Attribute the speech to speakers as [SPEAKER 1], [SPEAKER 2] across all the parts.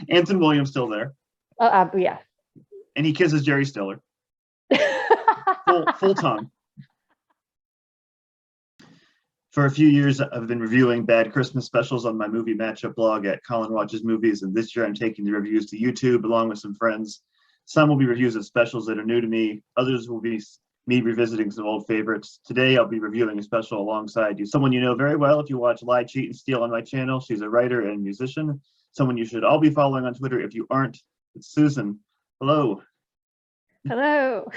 [SPEAKER 1] Anson Williams still there.
[SPEAKER 2] Yeah.
[SPEAKER 1] And he kisses Jerry Stiller. Full tongue. For a few years, I've been reviewing bad Christmas specials on my movie matchup blog at Colin Watches Movies, and this year I'm taking the reviews to YouTube along with some friends. Some will be reviews of specials that are new to me. Others will be me revisiting some old favorites. Today, I'll be reviewing a special alongside you. Someone you know very well if you watch Lie, Cheat, and Steal on my channel. She's a writer and musician. Someone you should all be following on Twitter if you aren't. It's Susan. Hello.
[SPEAKER 2] Hello.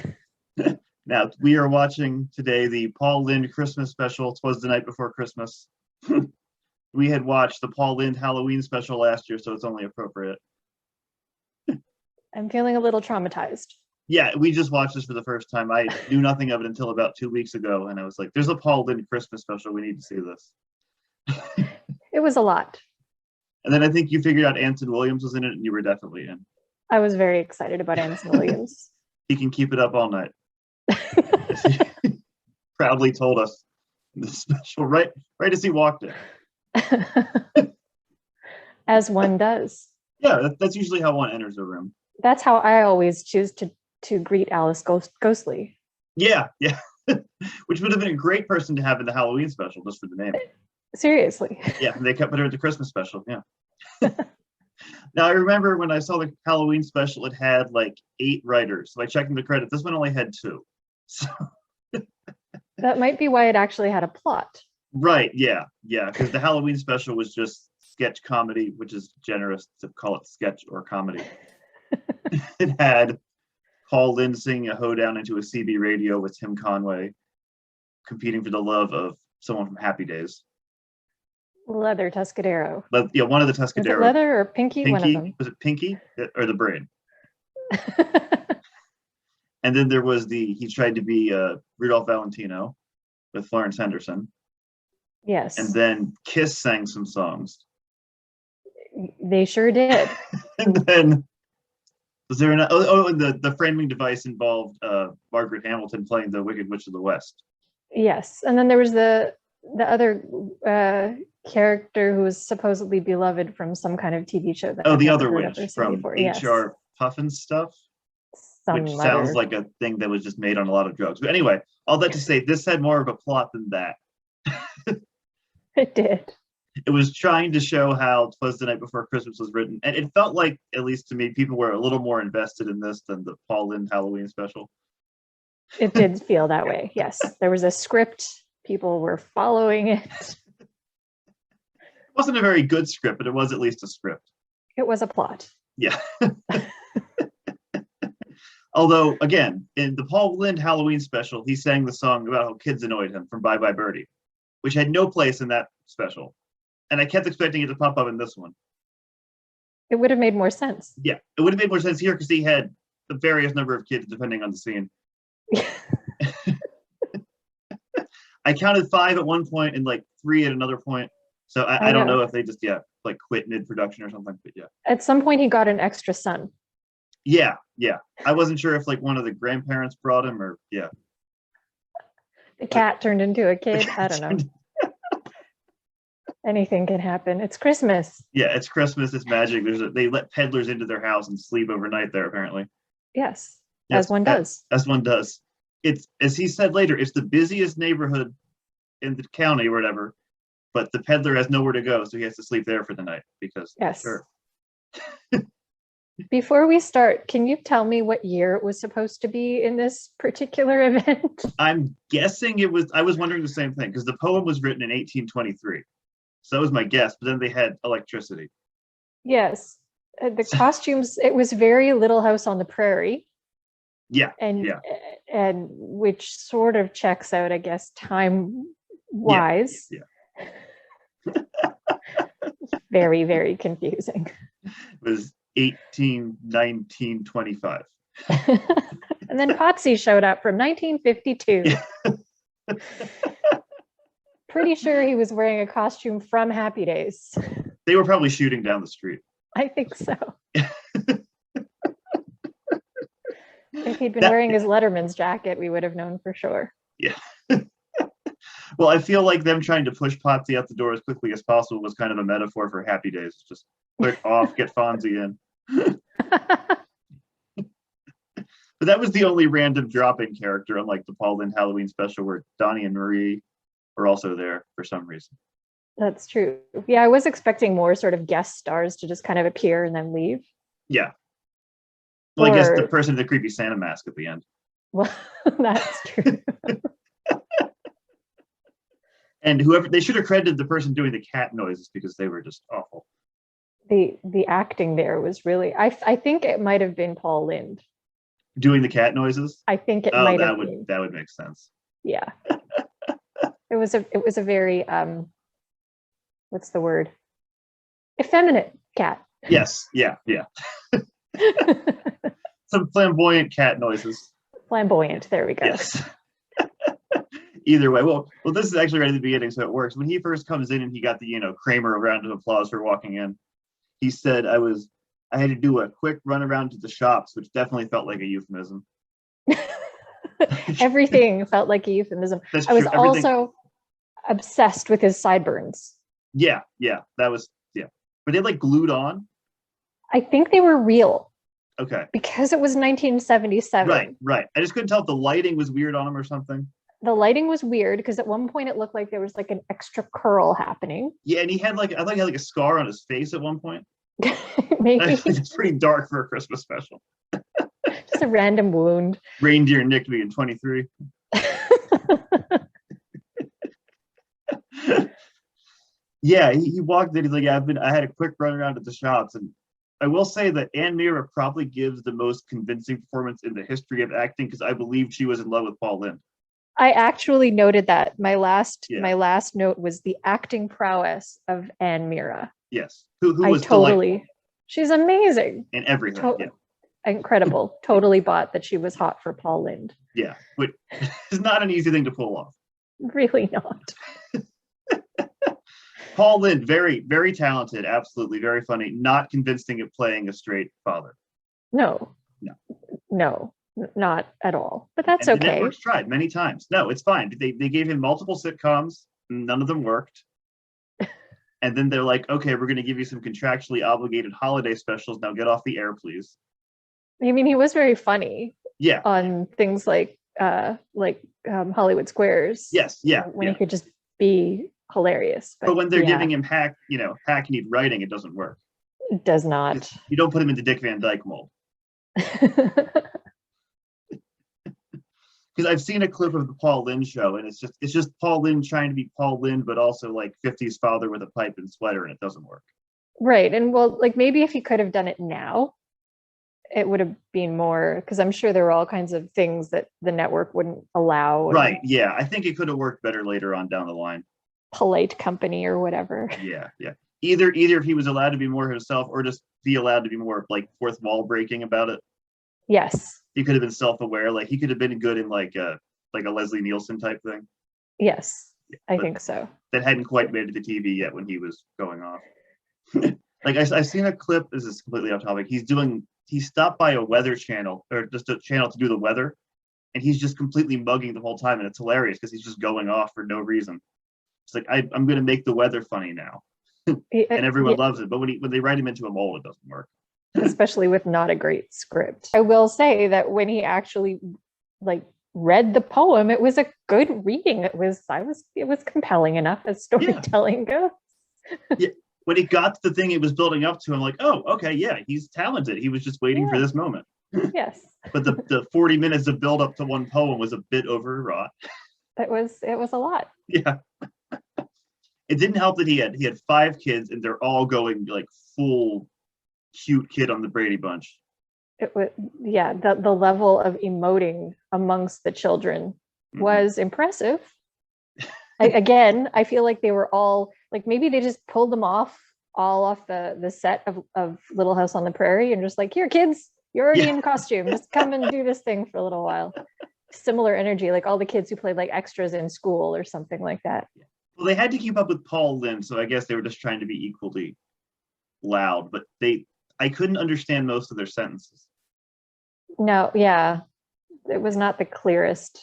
[SPEAKER 1] Now, we are watching today the Paul Lynde Christmas Special. Twas the Night Before Christmas. We had watched the Paul Lynde Halloween Special last year, so it's only appropriate.
[SPEAKER 2] I'm feeling a little traumatized.
[SPEAKER 1] Yeah, we just watched this for the first time. I knew nothing of it until about 2 weeks ago, and I was like, there's a Paul Lynde Christmas Special. We need to see this.
[SPEAKER 2] It was a lot.
[SPEAKER 1] And then I think you figured out Anson Williams was in it, and you were definitely in.
[SPEAKER 2] I was very excited about Anson Williams.
[SPEAKER 1] He can keep it up all night. Proudly told us in the special right as he walked in.
[SPEAKER 2] As one does.
[SPEAKER 1] Yeah, that's usually how one enters a room.
[SPEAKER 2] That's how I always choose to greet Alice Ghostly.
[SPEAKER 1] Yeah. Which would have been a great person to have in the Halloween special, just for the name.
[SPEAKER 2] Seriously.
[SPEAKER 1] Yeah, they kept putting her at the Christmas special. Yeah. Now, I remember when I saw the Halloween special, it had like 8 writers. So I checked the credits. This one only had 2. So
[SPEAKER 2] that might be why it actually had a plot.
[SPEAKER 1] Right, yeah, because the Halloween special was just sketch comedy, which is generous to call it sketch or comedy. It had Paul Lynde singing a hoedown into a CB radio with Tim Conway, competing for the love of someone from Happy Days.
[SPEAKER 2] Leather Tuscadero.
[SPEAKER 1] Yeah, one of the Tuscadero.
[SPEAKER 2] Was it Leather or Pinky? One of them.
[SPEAKER 1] Was it Pinky or the Brain? And then there was he tried to be Rudolph Valentino with Florence Henderson.
[SPEAKER 2] Yes.
[SPEAKER 1] And then Kiss sang some songs.
[SPEAKER 2] They sure did.
[SPEAKER 1] And then was there and the framing device involved Margaret Hamilton playing the Wicked Witch of the West.
[SPEAKER 2] Yes. And then there was the other character who was supposedly beloved from some kind of TV show.
[SPEAKER 1] The other witch from HR Puffin stuff. Which sounds like a thing that was just made on a lot of drugs. But anyway, all that to say, this had more of a plot than that.
[SPEAKER 2] It did.
[SPEAKER 1] It was trying to show how Twas the Night Before Christmas was written. And it felt like, at least to me, people were a little more invested in this than the Paul Lynde Halloween Special.
[SPEAKER 2] It did feel that way, yes. There was a script. People were following it.
[SPEAKER 1] It wasn't a very good script, but it was at least a script.
[SPEAKER 2] It was a plot.
[SPEAKER 1] Yeah. Although, again, in the Paul Lynde Halloween Special, he sang the song about how kids annoyed him from Bye Bye Birdie, which had no place in that special. And I kept expecting it to pop up in this one.
[SPEAKER 2] It would have made more sense.
[SPEAKER 1] Yeah, it would have made more sense here because he had a various number of kids depending on the scene. I counted 5 at one point and like 3 at another point. So I don't know if they just, like quit mid-production or something, but yeah.
[SPEAKER 2] At some point, he got an extra son.
[SPEAKER 1] Yeah. I wasn't sure if like one of the grandparents brought him or, yeah.
[SPEAKER 2] The cat turned into a kid. I don't know. Anything can happen. It's Christmas.
[SPEAKER 1] Yeah, it's Christmas. It's magic. They let peddlers into their house and sleep overnight there, apparently.
[SPEAKER 2] Yes, as one does.
[SPEAKER 1] As one does. It's, as he said later, it's the busiest neighborhood in the county or whatever, but the peddler has nowhere to go, so he has to sleep there for the night because,
[SPEAKER 2] yes.
[SPEAKER 1] Sure.
[SPEAKER 2] Before we start, can you tell me what year it was supposed to be in this particular event?
[SPEAKER 1] I'm guessing I was wondering the same thing because the poem was written in 1823. So that was my guess, but then they had electricity.
[SPEAKER 2] Yes. The costumes, it was very Little House on the Prairie.
[SPEAKER 1] Yeah.
[SPEAKER 2] And which sort of checks out, I guess, time-wise.
[SPEAKER 1] Yeah.
[SPEAKER 2] Very, very confusing.
[SPEAKER 1] It was 1925.
[SPEAKER 2] And then Potsy showed up from 1952.
[SPEAKER 1] Yeah.
[SPEAKER 2] Pretty sure he was wearing a costume from Happy Days.
[SPEAKER 1] They were probably shooting down the street.
[SPEAKER 2] I think so. If he'd been wearing his Letterman's jacket, we would have known for sure.
[SPEAKER 1] Yeah. Well, I feel like them trying to push Potsy out the door as quickly as possible was kind of a metaphor for Happy Days. Just Click off, get Fonzie in. But that was the only random drop-in character, unlike the Paul Lynde Halloween Special, where Donnie and Marie were also there for some reason.
[SPEAKER 2] That's true. Yeah, I was expecting more sort of guest stars to just kind of appear and then leave.
[SPEAKER 1] Yeah. Well, I guess the
[SPEAKER 2] Or-
[SPEAKER 1] person in the creepy Santa mask at the end.
[SPEAKER 2] Well, that's true.
[SPEAKER 1] And whoever, they should have credited the person doing the cat noises because they were just awful.
[SPEAKER 2] The acting there was really, I think it might have been Paul Lynde.
[SPEAKER 1] Doing the cat noises?
[SPEAKER 2] I think it
[SPEAKER 1] Oh,
[SPEAKER 2] might
[SPEAKER 1] that
[SPEAKER 2] have
[SPEAKER 1] would
[SPEAKER 2] been.
[SPEAKER 1] that would make sense.
[SPEAKER 2] Yeah. It was a very what's the word? Effeminate cat.
[SPEAKER 1] Yes, yeah. Some flamboyant cat noises.
[SPEAKER 2] Flamboyant, there we go.
[SPEAKER 1] Yes. Either way, well, this is actually right at the beginning, so it works. When he first comes in and he got the Kramer round of applause for walking in, he said, I had to do a quick run around to the shops, which definitely felt like a euphemism.
[SPEAKER 2] Everything felt like a euphemism.
[SPEAKER 1] That's
[SPEAKER 2] I was
[SPEAKER 1] true. Everything,
[SPEAKER 2] also obsessed with his sideburns.
[SPEAKER 1] yeah, that was, yeah. Were they like glued on?
[SPEAKER 2] I think they were real
[SPEAKER 1] Okay.
[SPEAKER 2] because it was 1977.
[SPEAKER 1] Right. I just couldn't tell if the lighting was weird on him or something.
[SPEAKER 2] The lighting was weird because at one point it looked like there was like an extra curl happening.
[SPEAKER 1] Yeah, and I thought he had like a scar on his face at one point.
[SPEAKER 2] Maybe
[SPEAKER 1] It's pretty dark for a Christmas special.
[SPEAKER 2] just a random wound.
[SPEAKER 1] Reindeer nicked me in 23. Yeah, he walked in. He's like, yeah, I had a quick run around at the shops, and I will say that Ann Mira probably gives the most convincing performance in the history of acting because I believe she was in love with Paul Lynde.
[SPEAKER 2] I actually noted that. My last note was the acting prowess of Ann Mira.
[SPEAKER 1] Yes, who was
[SPEAKER 2] totally
[SPEAKER 1] delightful.
[SPEAKER 2] She's amazing
[SPEAKER 1] In everything. Yeah.
[SPEAKER 2] Incredible. Totally bought that she was hot for Paul Lynde.
[SPEAKER 1] Yeah, but it's not an easy thing to pull off.
[SPEAKER 2] Really not.
[SPEAKER 1] Paul Lynde, very, very talented, absolutely very funny, not convincing at playing a straight father.
[SPEAKER 2] No, not at all. But that's okay. The
[SPEAKER 1] network's tried many times. No, it's fine. They gave him multiple sitcoms. None of them worked. And then they're like, okay, we're going to give you some contractually obligated holiday specials. Now get off the air, please.
[SPEAKER 2] I mean, he was very funny.
[SPEAKER 1] Yeah.
[SPEAKER 2] On things like Hollywood Squares.
[SPEAKER 1] Yes. Yeah.
[SPEAKER 2] When he could just be hilarious.
[SPEAKER 1] But when they're giving him hackneyed writing, it doesn't work.
[SPEAKER 2] It does not.
[SPEAKER 1] You don't put him into Dick Van Dyke mold. Because I've seen a clip of the Paul Lynde show, and it's just Paul Lynde trying to be Paul Lynde, but also like 50s father with a pipe and sweater, and it doesn't work.
[SPEAKER 2] Right. And well, like maybe if he could have done it now, it would have been more, because I'm sure there were all kinds of things that the network wouldn't allow.
[SPEAKER 1] Right. Yeah. I think it could have worked better later on down the line.
[SPEAKER 2] Polite company or whatever.
[SPEAKER 1] Yeah. Either if he was allowed to be more himself or just be allowed to be more like fourth wall breaking about it.
[SPEAKER 2] Yes.
[SPEAKER 1] He could have been self-aware. Like he could have been good in like a Leslie Nielsen type thing.
[SPEAKER 2] Yes, I think so.
[SPEAKER 1] That hadn't quite made it to TV yet when he was going off. Like I've seen a clip. This is completely off topic. He stopped by a weather channel or just a channel to do the weather, and he's just completely mugging the whole time, and it's hilarious because he's just going off for no reason. It's like I'm going to make the weather funny now, and everyone loves it. But when they write him into a mold, it doesn't work.
[SPEAKER 2] Especially with not a great script. I will say that when he actually read the poem, it was a good reading. It was compelling enough as storytelling goes.
[SPEAKER 1] Yeah. When he got to the thing it was building up to, I'm like, oh, okay, yeah, he's talented. He was just waiting for this moment.
[SPEAKER 2] Yes.
[SPEAKER 1] But the 40 minutes of build up to one poem was a bit overwrought.
[SPEAKER 2] It was a lot.
[SPEAKER 1] Yeah. It didn't help that he had 5 kids and they're all going like full cute kid on the Brady Bunch.
[SPEAKER 2] It was, the level of emoting amongst the children was impressive. I feel like they were all like, maybe they just pulled them all off the set of Little House on the Prairie and just like, here kids, you're already in costume, just come and do this thing for a little while. Similar energy, like all the kids who played like extras in school or something like that.
[SPEAKER 1] Well, they had to keep up with Paul Lynde, so I guess they were just trying to be equally loud, but I couldn't understand most of their sentences.
[SPEAKER 2] No, yeah, it was not the clearest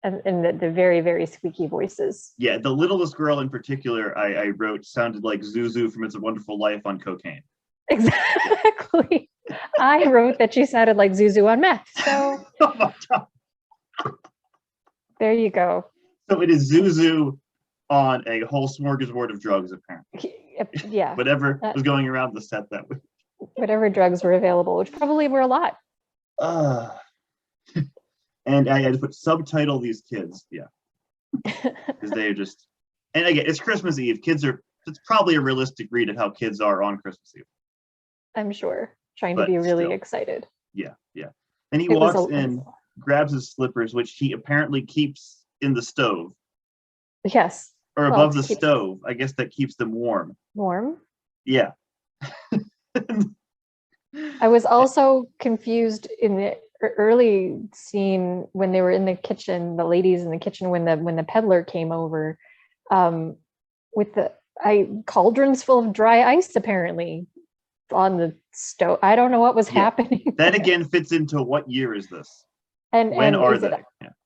[SPEAKER 2] And the very, very squeaky voices.
[SPEAKER 1] Yeah, the littlest girl in particular, I wrote, sounded like Zuzu from It's a Wonderful Life on cocaine.
[SPEAKER 2] Exactly. I wrote that she sounded like Zuzu on meth. So
[SPEAKER 1] Oh my God.
[SPEAKER 2] there you go.
[SPEAKER 1] So it is Zuzu on a whole smorgasbord of drugs, apparently.
[SPEAKER 2] Yeah.
[SPEAKER 1] Whatever was going around the set that week.
[SPEAKER 2] Whatever drugs were available, which probably were a lot.
[SPEAKER 1] And I had to put subtitle these kids, yeah, because they are just. And again, it's Christmas Eve. It's probably a realistic read of how kids are on Christmas Eve.
[SPEAKER 2] I'm sure, trying to
[SPEAKER 1] But
[SPEAKER 2] be really
[SPEAKER 1] still.
[SPEAKER 2] excited.
[SPEAKER 1] Yeah. And he walks in, grabs his slippers, which he apparently keeps in the stove.
[SPEAKER 2] Yes.
[SPEAKER 1] Or above the stove. I guess that keeps them warm.
[SPEAKER 2] Warm?
[SPEAKER 1] Yeah.
[SPEAKER 2] I was also confused in the early scene when they were in the kitchen, the ladies in the kitchen, when the peddler came over, with the cauldrons full of dry ice apparently on the stove. I don't know what was happening.
[SPEAKER 1] That again fits into what year is this?
[SPEAKER 2] And
[SPEAKER 1] when are they?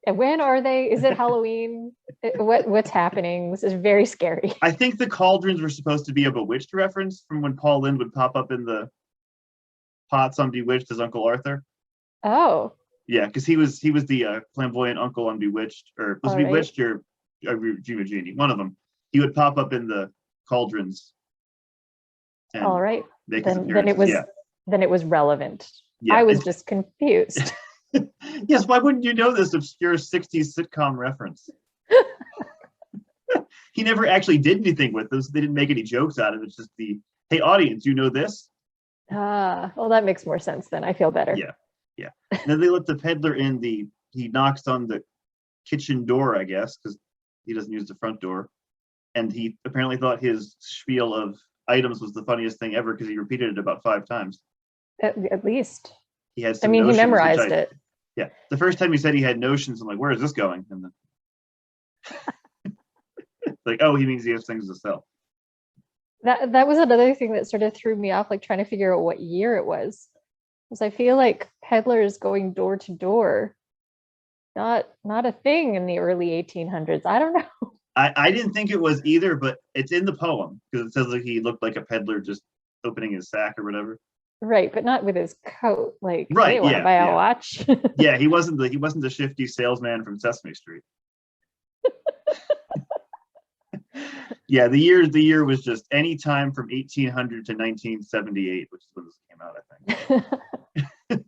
[SPEAKER 2] When are they? Is it Halloween? What's happening? This is very scary.
[SPEAKER 1] I think the cauldrons were supposed to be a Bewitched reference from when Paul Lynde would pop up in the pots on Bewitched as Uncle Arthur.
[SPEAKER 2] Oh.
[SPEAKER 1] Yeah, because he was the flamboyant uncle on Bewitched, or was Bewitched or Regina Genie, one of them. He would pop up in the cauldrons.
[SPEAKER 2] All right. Then it was relevant. Yeah, I was just confused.
[SPEAKER 1] Yes, why wouldn't you know this obscure 60s sitcom reference? He never actually did anything with this. They didn't make any jokes out of it. It's just hey, audience, you know this?
[SPEAKER 2] Well, that makes more sense then. I feel better.
[SPEAKER 1] Yeah. And then they let the peddler in. He knocks on the kitchen door, I guess, because he doesn't use the front door. And he apparently thought his spiel of items was the funniest thing ever because he repeated it about 5 times.
[SPEAKER 2] At least.
[SPEAKER 1] He had some
[SPEAKER 2] he memorized it.
[SPEAKER 1] Yeah. The first time he said he had notions, I'm like, where is this going? And then like, oh, he means he has things to sell.
[SPEAKER 2] That was another thing that sort of threw me off, like trying to figure out what year it was. Because I feel like peddlers going door to door, not a thing in the early 1800s. I don't know.
[SPEAKER 1] I didn't think it was either, but it's in the poem because it says that he looked like a peddler just opening his sack or whatever.
[SPEAKER 2] Right, but not with his coat. Like,
[SPEAKER 1] right,
[SPEAKER 2] hey, want to buy a watch?
[SPEAKER 1] Yeah, he wasn't the shifty salesman from Sesame Street. Yeah, the year was just any time from 1800 to 1978, which is when this came out, I think.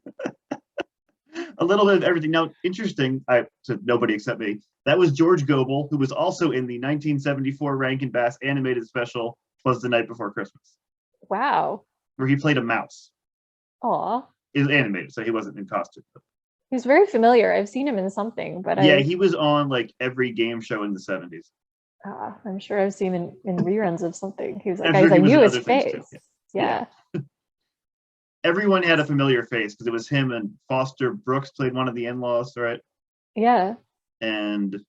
[SPEAKER 1] A little bit of everything. Now, interesting, to nobody except me, that was George Gobel, who was also in the 1974 Rankin Bass animated special, Twas the Night Before Christmas.
[SPEAKER 2] Wow.
[SPEAKER 1] Where he played a mouse.
[SPEAKER 2] Aw.
[SPEAKER 1] It was animated, so he wasn't in costume.
[SPEAKER 2] He's very familiar. I've seen him in something, but
[SPEAKER 1] he was on like every game show in the 70s.
[SPEAKER 2] I'm sure I've seen him in reruns of something. He was like,
[SPEAKER 1] I
[SPEAKER 2] knew his face. Yeah.
[SPEAKER 1] Everyone had a familiar face because it was him, and Foster Brooks played one of the in-laws, right?
[SPEAKER 2] Yeah.
[SPEAKER 1] And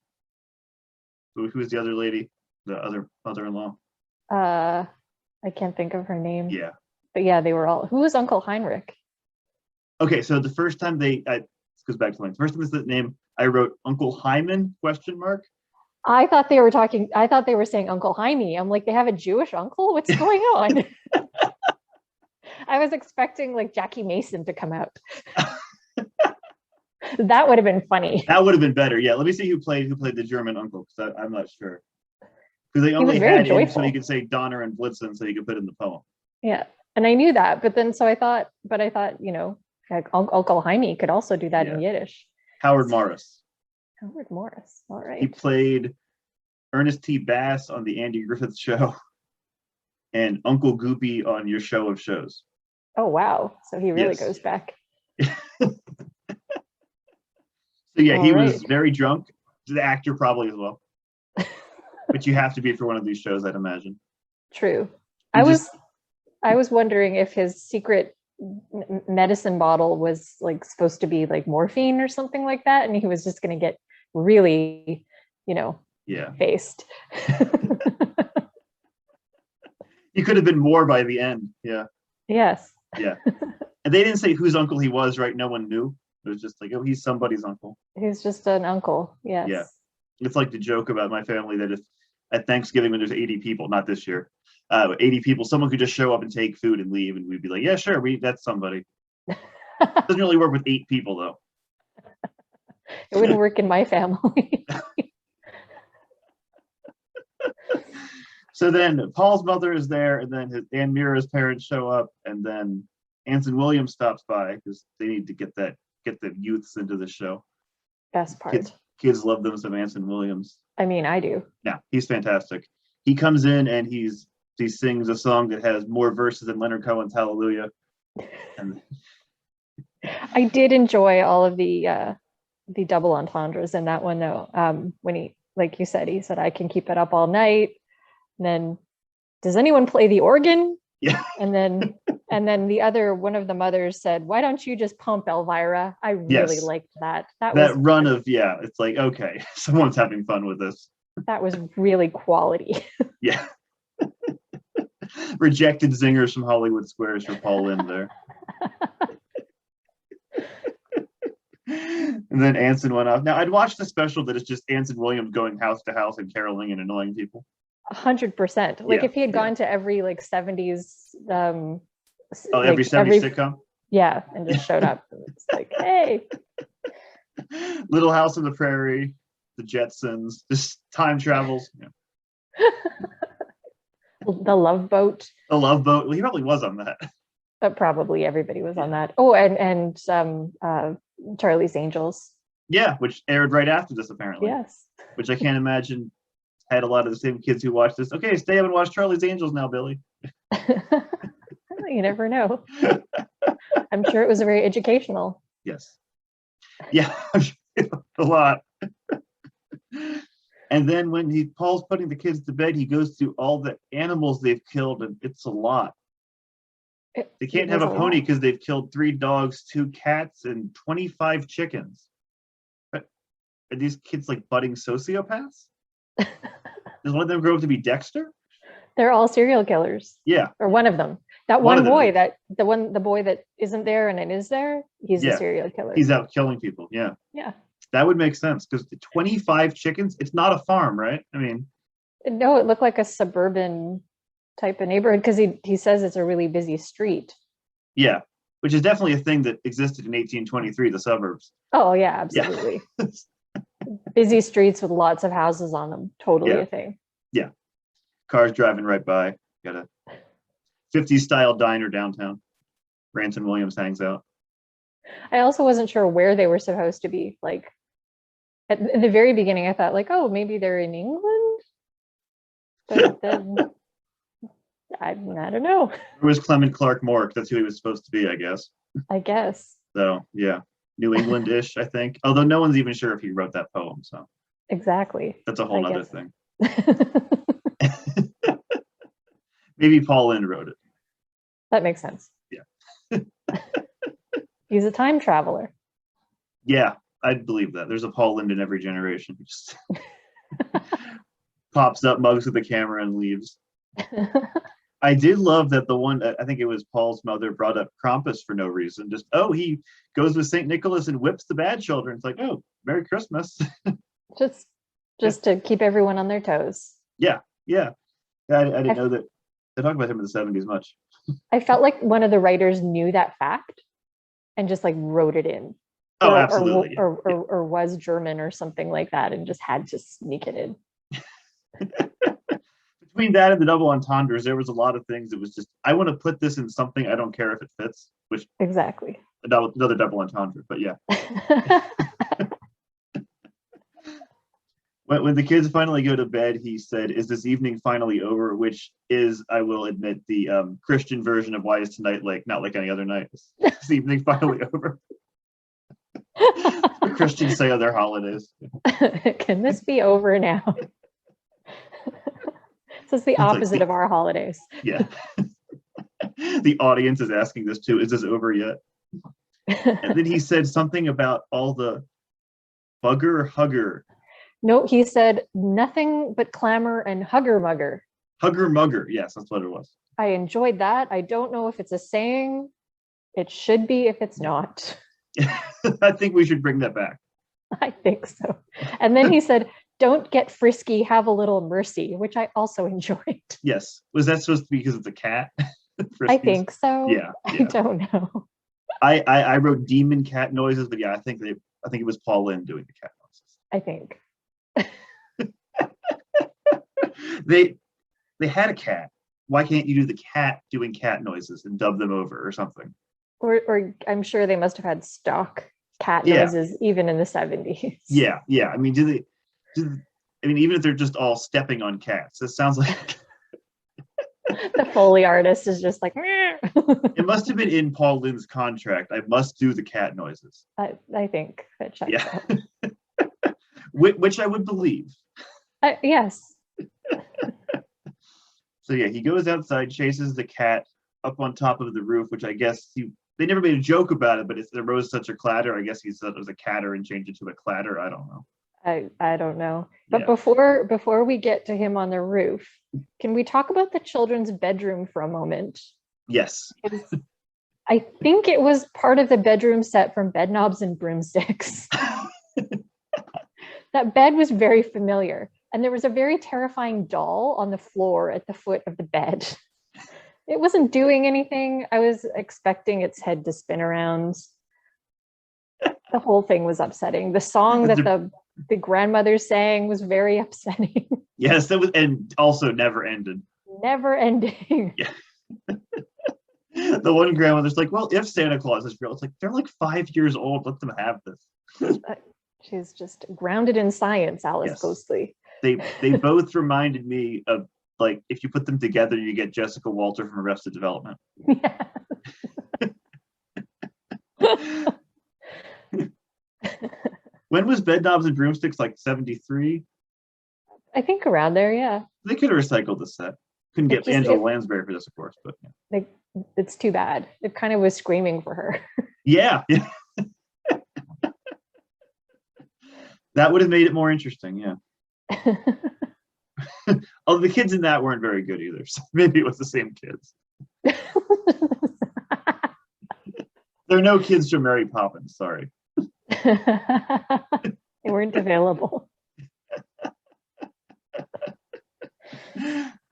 [SPEAKER 1] who was the other lady? The other mother-in-law?
[SPEAKER 2] I can't think of her name.
[SPEAKER 1] Yeah.
[SPEAKER 2] But yeah, they were all. Who was Uncle Heinrich?
[SPEAKER 1] Okay, so the first time this goes back to the first time is the name, I wrote Uncle Hyman ?
[SPEAKER 2] I thought they were saying Uncle Jaime. I'm like, they have a Jewish uncle? What's going on? I was expecting like Jackie Mason to come out. That would have been funny.
[SPEAKER 1] That would have been better. Yeah, let me see who played the German uncle, because I'm not sure. Because they only had him so he could say Donner and Blitzen, so he could put in the poem.
[SPEAKER 2] Yeah, and I knew that, but I thought, like Uncle Jaime could also do that in Yiddish.
[SPEAKER 1] Howard Morris.
[SPEAKER 2] Howard Morris. All right.
[SPEAKER 1] He played Ernest T. Bass on the Andy Griffith Show and Uncle Goopy on Your Show of Shows.
[SPEAKER 2] Oh, wow. So he really goes back.
[SPEAKER 1] So yeah, he was very drunk. The actor probably as well. But you have to be for one of these shows, I'd imagine.
[SPEAKER 2] True. I was wondering if his secret medicine bottle was like supposed to be like morphine or something like that, and he was just going to get really, faced.
[SPEAKER 1] He could have been more by the end. Yeah.
[SPEAKER 2] Yes.
[SPEAKER 1] Yeah. And they didn't say whose uncle he was, right? No one knew. It was just like, oh, he's somebody's uncle.
[SPEAKER 2] He's just an uncle. Yes.
[SPEAKER 1] Yeah. It's like the joke about my family that if at Thanksgiving when there's 80 people, not this year, 80 people, someone could just show up and take food and leave, and we'd be like, yeah, sure, that's somebody. Doesn't really work with 8 people though.
[SPEAKER 2] It wouldn't work in my family.
[SPEAKER 1] So then Paul's mother is there, and then his Aunt Mira's parents show up, and then Anson Williams stops by because they need to get the youths into the show.
[SPEAKER 2] Best part.
[SPEAKER 1] Kids love them some Anson Williams.
[SPEAKER 2] I mean, I do.
[SPEAKER 1] Yeah, he's fantastic. He comes in and he sings a song that has more verses than Leonard Cohen's Hallelujah. And
[SPEAKER 2] I did enjoy all of the double entendres in that one though. When he, like you said, he said, "I can keep it up all night." And then, "Does anyone play the organ?"
[SPEAKER 1] Yeah.
[SPEAKER 2] And then one of the mothers said, "Why don't you just pump, Elvira?" I really liked that. That was
[SPEAKER 1] run of, yeah, it's like, okay, someone's having fun with this.
[SPEAKER 2] That was really quality.
[SPEAKER 1] Yeah. Rejected zingers from Hollywood Squares for Paul Lynde there. And then Anson went off. Now, I'd watched the special that is just Anson Williams going house to house and caroling and annoying people.
[SPEAKER 2] 100%. Like if he had gone to every like 70s
[SPEAKER 1] every 70s sitcom?
[SPEAKER 2] Yeah, and just showed up. And it's like, hey.
[SPEAKER 1] Little House on the Prairie, the Jetsons, just time travels. Yeah.
[SPEAKER 2] The Love Boat.
[SPEAKER 1] The Love Boat. Well, he probably was on that.
[SPEAKER 2] But probably everybody was on that. Oh, and Charlie's Angels.
[SPEAKER 1] Yeah, which aired right after this, apparently.
[SPEAKER 2] Yes.
[SPEAKER 1] Which I can't imagine had a lot of the same kids who watched this. Okay, stay up and watch Charlie's Angels now, Billy.
[SPEAKER 2] You never know. I'm sure it was very educational.
[SPEAKER 1] Yes. Yeah, a lot. And then when Paul's putting the kids to bed, he goes through all the animals they've killed, and it's a lot. They can't have a pony because they've killed 3 dogs, 2 cats, and 25 chickens. But are these kids like budding sociopaths? Does one of them grow up to be Dexter?
[SPEAKER 2] They're all serial killers.
[SPEAKER 1] Yeah.
[SPEAKER 2] Or one of them. That one boy, the boy that isn't there and then is there, he's a serial killer.
[SPEAKER 1] He's out killing people. Yeah.
[SPEAKER 2] Yeah.
[SPEAKER 1] That would make sense because the 25 chickens, it's not a farm, right? I mean,
[SPEAKER 2] no, it looked like a suburban type of neighborhood because he says it's a really busy street.
[SPEAKER 1] Yeah, which is definitely a thing that existed in 1823, the suburbs.
[SPEAKER 2] Oh yeah, absolutely. Yeah. Busy streets with lots of houses on them. Totally a thing.
[SPEAKER 1] Yeah. Cars driving right by. Got a 50s style diner downtown. Anson Williams hangs out.
[SPEAKER 2] I also wasn't sure where they were supposed to be. Like in the very beginning, I thought like, oh, maybe they're in England. But then I don't know.
[SPEAKER 1] It was Clement Clark Mork. That's who he was supposed to be, I guess.
[SPEAKER 2] I guess.
[SPEAKER 1] So yeah, New England-ish, I think. Although no one's even sure if he wrote that poem. So
[SPEAKER 2] exactly.
[SPEAKER 1] That's a whole other thing. Maybe Paul Lynde wrote it.
[SPEAKER 2] That makes sense.
[SPEAKER 1] Yeah.
[SPEAKER 2] He's a time traveler.
[SPEAKER 1] Yeah, I believe that. There's a Paul Lynde in every generation. He just pops up, mugs with the camera, and leaves. I did love that the one, I think it was Paul's mother, brought up Krampus for no reason. Just, he goes with St. Nicholas and whips the bad children. It's like, oh, Merry Christmas.
[SPEAKER 2] just to keep everyone on their toes.
[SPEAKER 1] Yeah. I didn't know that they talk about him in the 70s much.
[SPEAKER 2] I felt like one of the writers knew that fact and just like wrote it in.
[SPEAKER 1] Oh, absolutely.
[SPEAKER 2] Or was German or something like that and just had to sneak it in.
[SPEAKER 1] Between that and the double entendres, there was a lot of things that was just, I want to put this in something, I don't care if it fits, which
[SPEAKER 2] exactly.
[SPEAKER 1] Another double entendre, but yeah. When the kids finally go to bed, he said, "Is this evening finally over?" Which is, I will admit, the Christian version of "Why is tonight not like any other night?" Is this evening finally over? Christians say on their holidays.
[SPEAKER 2] Can this be over now? This is the opposite of our holidays.
[SPEAKER 1] Yeah. The audience is asking this too. Is this over yet? And then he said something about all the bugger hugger.
[SPEAKER 2] No, he said nothing but clamor and hugger mugger.
[SPEAKER 1] Hugger mugger. Yes, that's what it was.
[SPEAKER 2] I enjoyed that. I don't know if it's a saying. It should be if it's not.
[SPEAKER 1] I think we should bring that back.
[SPEAKER 2] I think so. And then he said, "Don't get frisky, have a little mercy," which I also enjoyed.
[SPEAKER 1] Yes. Was that supposed to be because of the cat?
[SPEAKER 2] I think so.
[SPEAKER 1] Yeah.
[SPEAKER 2] I don't know.
[SPEAKER 1] I wrote demon cat noises, but yeah, I think it was Paul Lynde doing the cat
[SPEAKER 2] I think.
[SPEAKER 1] noises. They had a cat. Why can't you do the cat doing cat noises and dub them over or something?
[SPEAKER 2] Or I'm sure they must have had stock cat noises even in the 70s.
[SPEAKER 1] Yeah. I mean, even if they're just all stepping on cats, it sounds like
[SPEAKER 2] the Foley artist is just like,
[SPEAKER 1] it must have been in Paul Lynde's contract. I must do the cat noises.
[SPEAKER 2] I think that checks out.
[SPEAKER 1] Which I would believe.
[SPEAKER 2] Yes.
[SPEAKER 1] So yeah, he goes outside, chases the cat up on top of the roof, which I guess they never made a joke about it, but there arose such a clatter. I guess he said it was a catter and changed it to a clatter. I don't know.
[SPEAKER 2] I don't know. But before we get to him on the roof, can we talk about the children's bedroom for a moment?
[SPEAKER 1] Yes.
[SPEAKER 2] I think it was part of the bedroom set from Bedknobs and Broomsticks. That bed was very familiar. And there was a very terrifying doll on the floor at the foot of the bed. It wasn't doing anything. I was expecting its head to spin around. The whole thing was upsetting. The song that the grandmother sang was very upsetting.
[SPEAKER 1] Yes, that was, and also never ended.
[SPEAKER 2] Never ending.
[SPEAKER 1] Yeah. The one grandmother's like, well, if Santa Claus is real, it's like, they're like 5 years old. Let them have this.
[SPEAKER 2] She's just grounded in science, Alice Ghostly.
[SPEAKER 1] They both reminded me of, like, if you put them together, you get Jessica Walter from Arrested Development. Yeah. When was Bedknobs and Broomsticks, like 73?
[SPEAKER 2] I think around there, yeah.
[SPEAKER 1] They could have recycled the set. Couldn't get Angela Lansbury for this, of course, but yeah.
[SPEAKER 2] It's too bad. It kind of was screaming for her.
[SPEAKER 1] Yeah. That would have made it more interesting, yeah. Although the kids in that weren't very good either, so maybe it was the same kids. There are no kids from Mary Poppins, sorry.
[SPEAKER 2] They weren't available.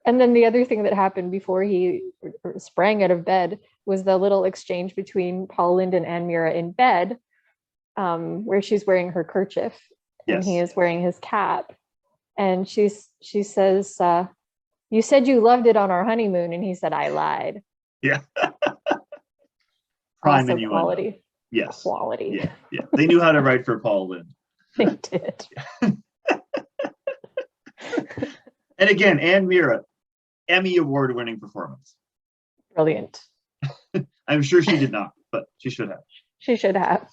[SPEAKER 2] And then the other thing that happened before he sprang out of bed was the little exchange between Paul Lynde and Anne Mira in bed, where she's wearing her kerchief and he is wearing his cap. And she says, "You said you loved it on our honeymoon," and he said, "I lied."
[SPEAKER 1] Yeah. Prime
[SPEAKER 2] also quality.
[SPEAKER 1] Yes.
[SPEAKER 2] Quality.
[SPEAKER 1] Yeah. They knew how to write for Paul Lynde.
[SPEAKER 2] They did.
[SPEAKER 1] And again, Anne Mira, Emmy award-winning performance.
[SPEAKER 2] Brilliant.
[SPEAKER 1] I'm sure she did not, but she should have.
[SPEAKER 2] She should have.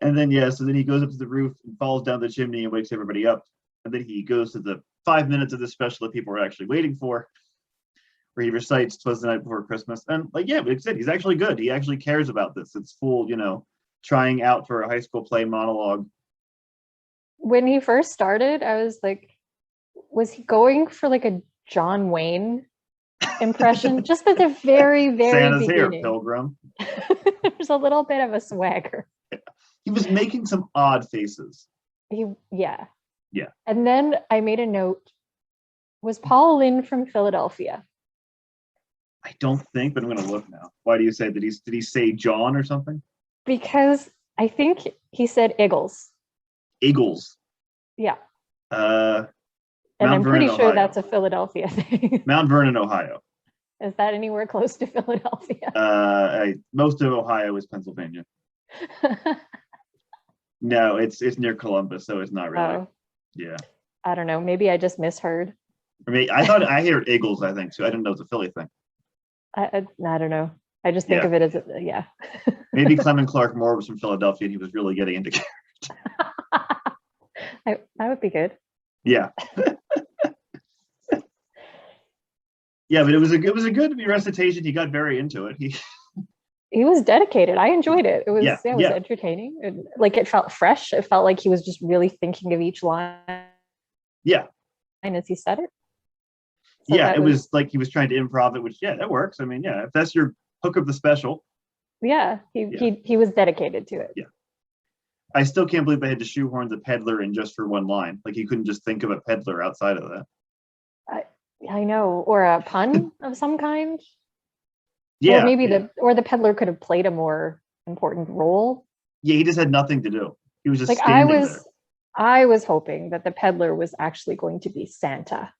[SPEAKER 1] And then, so then he goes up to the roof and falls down the chimney and wakes everybody up. And then he goes to the 5 minutes of the special that people were actually waiting for, where he recites "'Twas the Night Before Christmas." And like, like I said, he's actually good. He actually cares about this. It's full, trying out for a high school play monologue.
[SPEAKER 2] When he first started, I was like, was he going for like a John Wayne impression? Just at the very, very
[SPEAKER 1] Santa's
[SPEAKER 2] beginning.
[SPEAKER 1] Here, Pilgrim.
[SPEAKER 2] There's a little bit of a swagger.
[SPEAKER 1] He was making some odd faces.
[SPEAKER 2] Yeah.
[SPEAKER 1] Yeah.
[SPEAKER 2] And then I made a note. Was Paul Lynde from Philadelphia?
[SPEAKER 1] I don't think, but I'm going to look now. Why do you say that? Did he say John or something?
[SPEAKER 2] Because I think he said Eagles.
[SPEAKER 1] Eagles.
[SPEAKER 2] Yeah.
[SPEAKER 1] And
[SPEAKER 2] I'm pretty sure
[SPEAKER 1] Ohio.
[SPEAKER 2] That's a Philadelphia thing.
[SPEAKER 1] Mount Vernon, Ohio.
[SPEAKER 2] Is that anywhere close to Philadelphia?
[SPEAKER 1] Most of Ohio is Pennsylvania. No, it's near Columbus, so it's not really.
[SPEAKER 2] Oh.
[SPEAKER 1] Yeah.
[SPEAKER 2] I don't know. Maybe I just misheard.
[SPEAKER 1] For me, I thought I heard Eagles, I think, so I didn't know it's a Philly thing.
[SPEAKER 2] I don't know. I just think of it as
[SPEAKER 1] Maybe Clement Clark Moore was from Philadelphia and he was really getting into
[SPEAKER 2] that would be good.
[SPEAKER 1] Yeah. Yeah, but it was a good recitation. He got very into it.
[SPEAKER 2] He was dedicated. I enjoyed it. It was entertaining. It felt fresh. It felt like he was just really thinking of each line.
[SPEAKER 1] Yeah.
[SPEAKER 2] And as he said it. So
[SPEAKER 1] it was like he was trying to improv it, which that works. I mean, if that's your hook of the special.
[SPEAKER 2] Yeah, he was dedicated to it.
[SPEAKER 1] Yeah. I still can't believe they had to shoehorn the peddler in just for one line. Like he couldn't just think of a peddler outside of that.
[SPEAKER 2] I know, or a pun of some kind.
[SPEAKER 1] Yeah.
[SPEAKER 2] Or maybe the peddler could have played a more important role.
[SPEAKER 1] Yeah, he just had nothing to do. He was just
[SPEAKER 2] like
[SPEAKER 1] standing there.
[SPEAKER 2] I was hoping that the peddler was actually going to be Santa.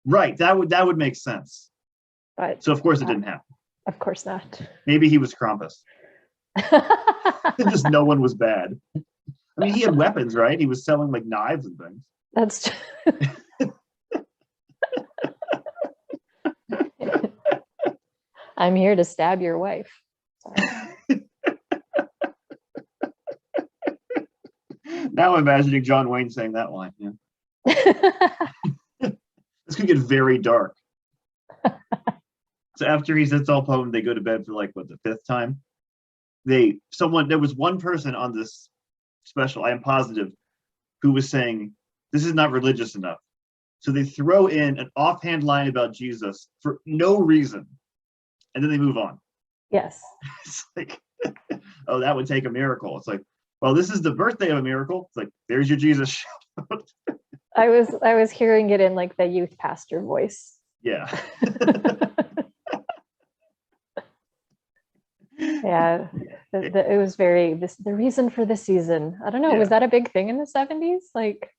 [SPEAKER 1] Right. That would make sense.
[SPEAKER 2] But
[SPEAKER 1] so of course it didn't happen.
[SPEAKER 2] Of course not.
[SPEAKER 1] Maybe he was Krampus. Just no one was bad. I mean, he had weapons, right? He was selling like knives and things.
[SPEAKER 2] That's I'm here to stab your wife.
[SPEAKER 1] Now I'm imagining John Wayne saying that line. Yeah. This could get very dark. So after he sits all home, they go to bed for like what, the fifth time. There was one person on this special, I am positive, who was saying this is not religious enough. So they throw in an offhand line about Jesus for no reason, and then they move on.
[SPEAKER 2] Yes.
[SPEAKER 1] It's like, oh, that would take a miracle. It's like, well, this is the birthday of a miracle. It's like, there's your Jesus.
[SPEAKER 2] I was hearing it in like the youth pastor voice.
[SPEAKER 1] Yeah.
[SPEAKER 2] Yeah, it was very the reason for the season. I don't know.
[SPEAKER 1] Yeah.
[SPEAKER 2] Was that a big thing in the 70s? Like,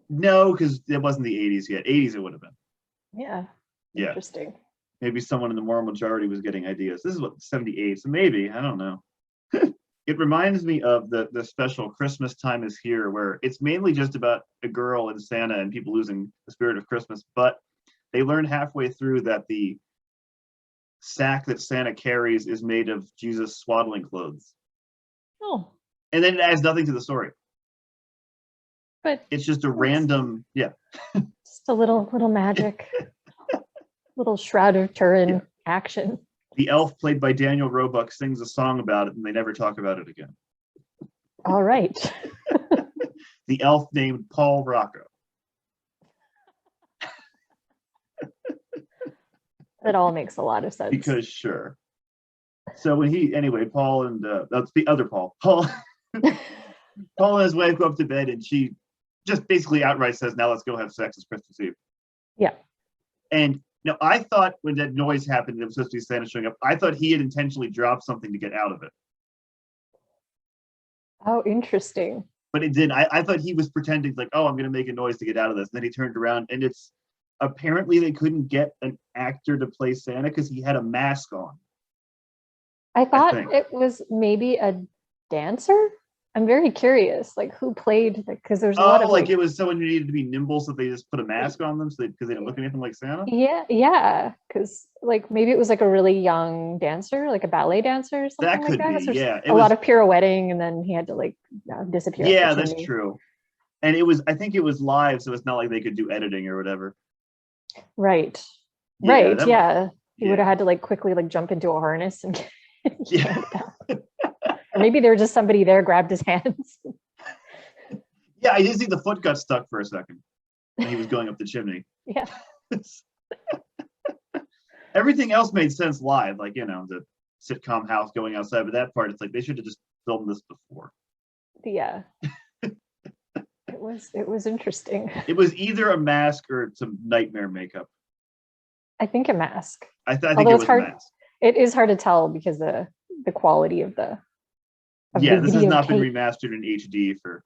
[SPEAKER 1] no, because it wasn't the 80s yet. 80s it would have been.
[SPEAKER 2] Yeah.
[SPEAKER 1] Yeah.
[SPEAKER 2] Interesting.
[SPEAKER 1] Maybe someone in the moral majority was getting ideas. This is what 78, so maybe, I don't know. It reminds me of the special Christmas Time Is Here, where it's mainly just about a girl and Santa and people losing the spirit of Christmas, but they learn halfway through that the sack that Santa carries is made of Jesus' swaddling clothes.
[SPEAKER 2] Oh.
[SPEAKER 1] And then it adds nothing to the story.
[SPEAKER 2] But
[SPEAKER 1] it's just a random,
[SPEAKER 2] just a little magic, little Shroud of Turin action.
[SPEAKER 1] The elf played by Daniel Roebuck sings a song about it and they never talk about it again.
[SPEAKER 2] All right.
[SPEAKER 1] The elf named Paul Rocco.
[SPEAKER 2] That all makes a lot of sense.
[SPEAKER 1] Because sure. So when Paul and that's the other Paul. Paul and his wife go up to bed and she just basically outright says, now let's go have sex. It's Christmas Eve.
[SPEAKER 2] Yeah.
[SPEAKER 1] And I thought when that noise happened, it was supposed to be Santa showing up. I thought he had intentionally dropped something to get out of it.
[SPEAKER 2] Oh, interesting.
[SPEAKER 1] But it didn't. I thought he was pretending like, oh, I'm going to make a noise to get out of this. And then he turned around and it's apparently they couldn't get an actor to play Santa because he had a mask on.
[SPEAKER 2] I thought it was maybe a dancer. I'm very curious, like who played, because there's a lot of
[SPEAKER 1] like it was someone who needed to be nimble, so they just put a mask on them, so because they didn't look anything like Santa.
[SPEAKER 2] Yeah, because like maybe it was like a really young dancer, like a ballet dancer or something
[SPEAKER 1] that could
[SPEAKER 2] like that.
[SPEAKER 1] Be, yeah.
[SPEAKER 2] A lot of pirouetting, and then he had to like disappear.
[SPEAKER 1] Yeah, that's true. And I think it was live, so it's not like they could do editing or whatever.
[SPEAKER 2] Right. Yeah. He would have had to like quickly like jump into a harness and or maybe there was just somebody there grabbed his hands.
[SPEAKER 1] Yeah, I did see the foot got stuck for a second when he was going up the chimney.
[SPEAKER 2] Yeah.
[SPEAKER 1] Everything else made sense live, like the sitcom house going outside, but that part it's like they should have just filmed this before.
[SPEAKER 2] Yeah. It was interesting.
[SPEAKER 1] It was either a mask or some nightmare makeup.
[SPEAKER 2] I think a mask.
[SPEAKER 1] I think it was hard, a mask.
[SPEAKER 2] It is hard to tell because the quality of the
[SPEAKER 1] this has not been remastered in HD for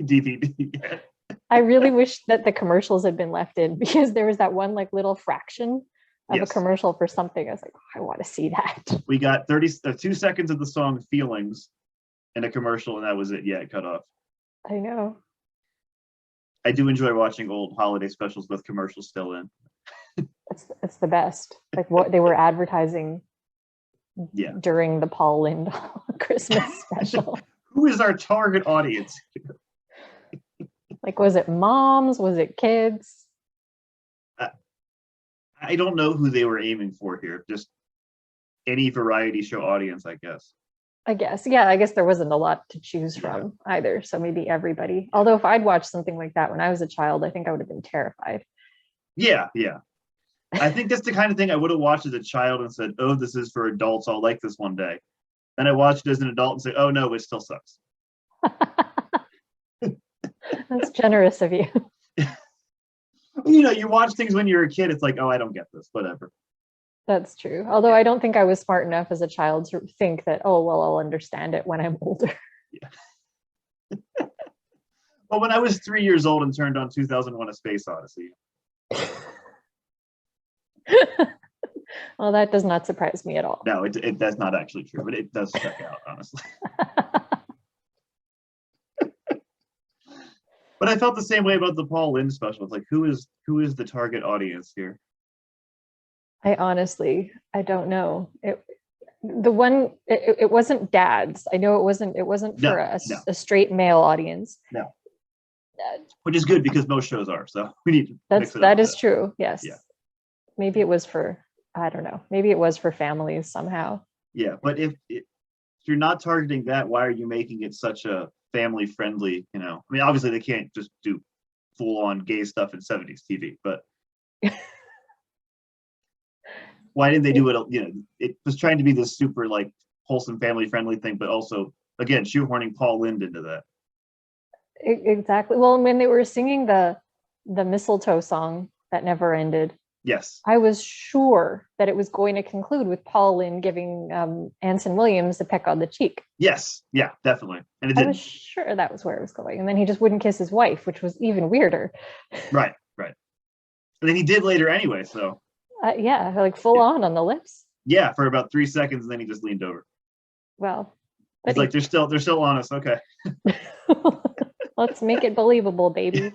[SPEAKER 1] DVD yet.
[SPEAKER 2] I really wish that the commercials had been left in because there was that one like little fraction of a commercial for something. I was like, I want to see that.
[SPEAKER 1] We got 2 seconds of the song Feelings in a commercial and that was it. Yeah, it cut off.
[SPEAKER 2] I know.
[SPEAKER 1] I do enjoy watching old holiday specials with commercials still in.
[SPEAKER 2] It's the best. Like what they were advertising during the Paul Lynde Christmas Special.
[SPEAKER 1] Who is our target audience?
[SPEAKER 2] Like, was it moms? Was it kids?
[SPEAKER 1] I don't know who they were aiming for here. Just any variety show audience, I guess.
[SPEAKER 2] I guess there wasn't a lot to choose from either. So maybe everybody. Although if I'd watched something like that when I was a child, I think I would have been terrified.
[SPEAKER 1] Yeah. I think that's the kind of thing I would have watched as a child and said, "Oh, this is for adults. I'll like this one day." And I watched it as an adult and say, "Oh no, it still sucks."
[SPEAKER 2] That's generous of you.
[SPEAKER 1] You watch things when you're a kid. It's like, "Oh, I don't get this. Whatever."
[SPEAKER 2] That's true. Although I don't think I was smart enough as a child to think that, oh, well, I'll understand it when I'm older.
[SPEAKER 1] Yeah. Well, when I was 3 years old and turned on 2001: A Space Odyssey.
[SPEAKER 2] Well, that does not surprise me at all.
[SPEAKER 1] No, that's not actually true, but it does check out, honestly. But I felt the same way about the Paul Lynde special. It's like, who is the target audience here?
[SPEAKER 2] I don't know. It wasn't dads. I know it wasn't for a straight male audience.
[SPEAKER 1] No. Which is good because most shows are. So we need to
[SPEAKER 2] that is true. Yes.
[SPEAKER 1] Yeah.
[SPEAKER 2] Maybe it was for, I don't know. Maybe it was for families somehow.
[SPEAKER 1] Yeah, but if you're not targeting that, why are you making it such a family friendly? I mean, obviously they can't just do full on gay stuff in 70s TV, but why didn't they do it? It was trying to be this super like wholesome family friendly thing, but also again shoehorning Paul Lynde into that.
[SPEAKER 2] Exactly. Well, when they were singing the mistletoe song that never ended,
[SPEAKER 1] yes,
[SPEAKER 2] I was sure that it was going to conclude with Paul Lynde giving Anson Williams a peck on the cheek.
[SPEAKER 1] Yes, yeah, definitely. And it didn't.
[SPEAKER 2] I was sure that was where it was going, and then he just wouldn't kiss his wife, which was even weirder.
[SPEAKER 1] Right. And then he did later anyway. So.
[SPEAKER 2] Yeah, like full on the lips.
[SPEAKER 1] Yeah, for about 3 seconds, and then he just leaned over.
[SPEAKER 2] Well,
[SPEAKER 1] it's like they're still on us. Okay.
[SPEAKER 2] Let's make it believable, baby.